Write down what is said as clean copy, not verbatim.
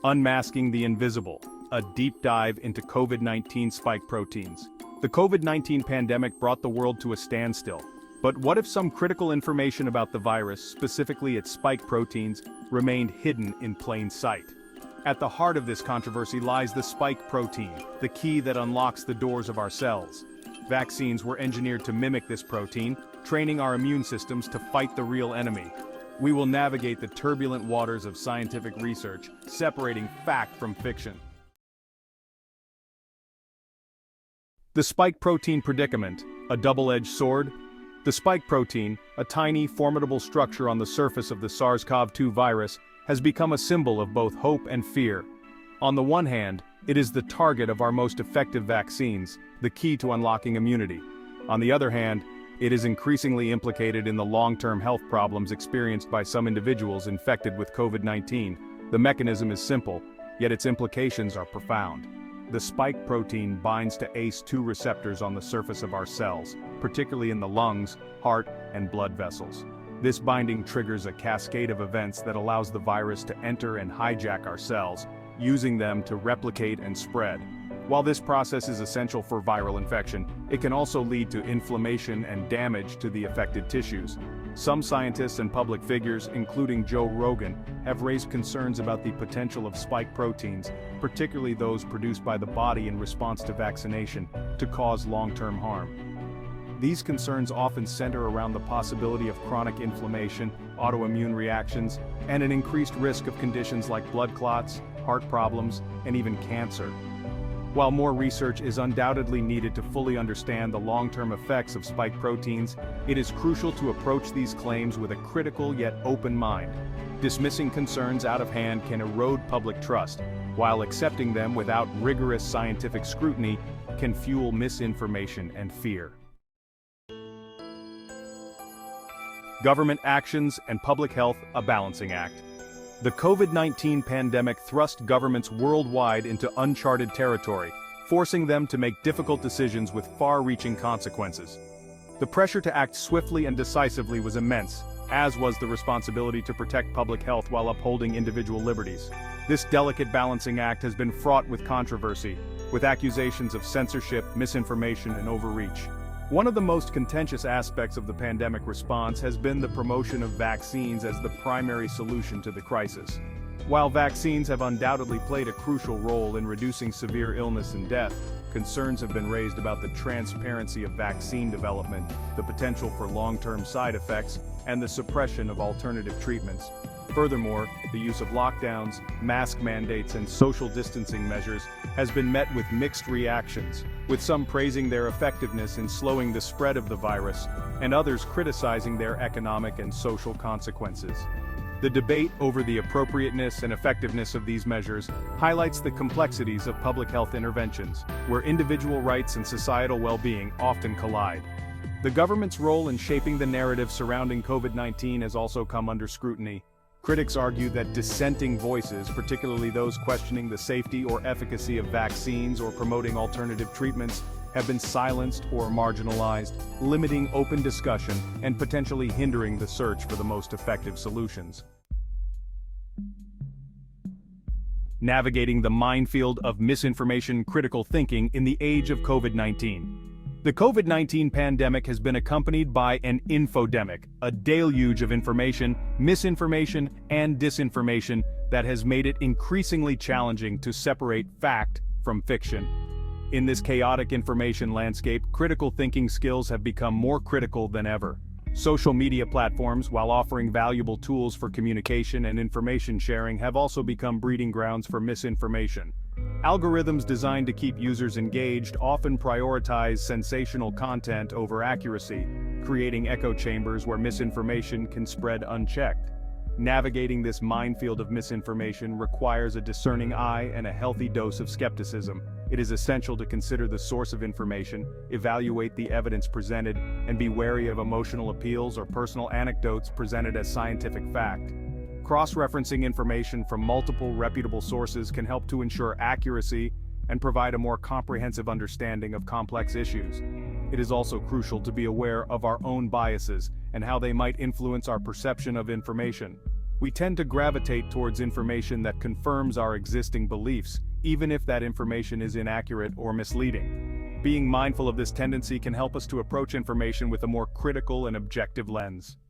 Unmasking the Invisible, a deep dive into COVID-19 spike proteins. The COVID-19 pandemic brought the world to a standstill. But what if some critical information about the virus, specifically its spike proteins, remained hidden in plain sight? At the heart of this controversy lies the spike protein, the key that unlocks the doors of our cells. Vaccines were engineered to mimic this protein, training our immune systems to fight the real enemy. We will navigate the turbulent waters of scientific research, separating fact from fiction. The spike protein predicament, a double-edged sword. The spike protein, a tiny, formidable structure on the surface of the SARS-CoV-2 virus, has become a symbol of both hope and fear. On the one hand, it is the target of our most effective vaccines, the key to unlocking immunity. On the other hand, it is increasingly implicated in the long-term health problems experienced by some individuals infected with COVID-19. The mechanism is simple, yet its implications are profound. The spike protein binds to ACE2 receptors on the surface of our cells, particularly in the lungs, heart, and blood vessels. This binding triggers a cascade of events that allows the virus to enter and hijack our cells, using them to replicate and spread. While this process is essential for viral infection, it can also lead to inflammation and damage to the affected tissues. Some scientists and public figures, including Joe Rogan, have raised concerns about the potential of spike proteins, particularly those produced by the body in response to vaccination, to cause long-term harm. These concerns often center around the possibility of chronic inflammation, autoimmune reactions, and an increased risk of conditions like blood clots, heart problems, and even cancer. While more research is undoubtedly needed to fully understand the long-term effects of spike proteins, it is crucial to approach these claims with a critical yet open mind. Dismissing concerns out of hand can erode public trust, while accepting them without rigorous scientific scrutiny can fuel misinformation and fear. Government actions and public health, a balancing act. The COVID-19 pandemic thrust governments worldwide into uncharted territory, forcing them to make difficult decisions with far-reaching consequences. The pressure to act swiftly and decisively was immense, as was the responsibility to protect public health while upholding individual liberties. This delicate balancing act has been fraught with controversy, with accusations of censorship, misinformation, and overreach. One of the most contentious aspects of the pandemic response has been the promotion of vaccines as the primary solution to the crisis. While vaccines have undoubtedly played a crucial role in reducing severe illness and death, concerns have been raised about the transparency of vaccine development, the potential for long-term side effects, and the suppression of alternative treatments. Furthermore, the use of lockdowns, mask mandates, and social distancing measures has been met with mixed reactions, with some praising their effectiveness in slowing the spread of the virus, and others criticizing their economic and social consequences. The debate over the appropriateness and effectiveness of these measures highlights the complexities of public health interventions, where individual rights and societal well-being often collide. The government's role in shaping the narrative surrounding COVID-19 has also come under scrutiny. Critics argue that dissenting voices, particularly those questioning the safety or efficacy of vaccines or promoting alternative treatments, have been silenced or marginalized, limiting open discussion and potentially hindering the search for the most effective solutions. Navigating the minefield of misinformation critical thinking in the age of COVID-19. The COVID-19 pandemic has been accompanied by an infodemic, a deluge of information, misinformation, and disinformation that has made it increasingly challenging to separate fact from fiction. In this chaotic information landscape, critical thinking skills have become more critical than ever. Social media platforms, while offering valuable tools for communication and information sharing, have also become breeding grounds for misinformation. Algorithms designed to keep users engaged often prioritize sensational content over accuracy, creating echo chambers where misinformation can spread unchecked. Navigating this minefield of misinformation requires a discerning eye and a healthy dose of skepticism. It is essential to consider the source of information, evaluate the evidence presented, and be wary of emotional appeals or personal anecdotes presented as scientific fact. Cross-referencing information from multiple reputable sources can help to ensure accuracy and provide a more comprehensive understanding of complex issues. It is also crucial to be aware of our own biases and how they might influence our perception of information. We tend to gravitate towards information that confirms our existing beliefs, even if that information is inaccurate or misleading. Being mindful of this tendency can help us to approach information with a more critical and objective lens.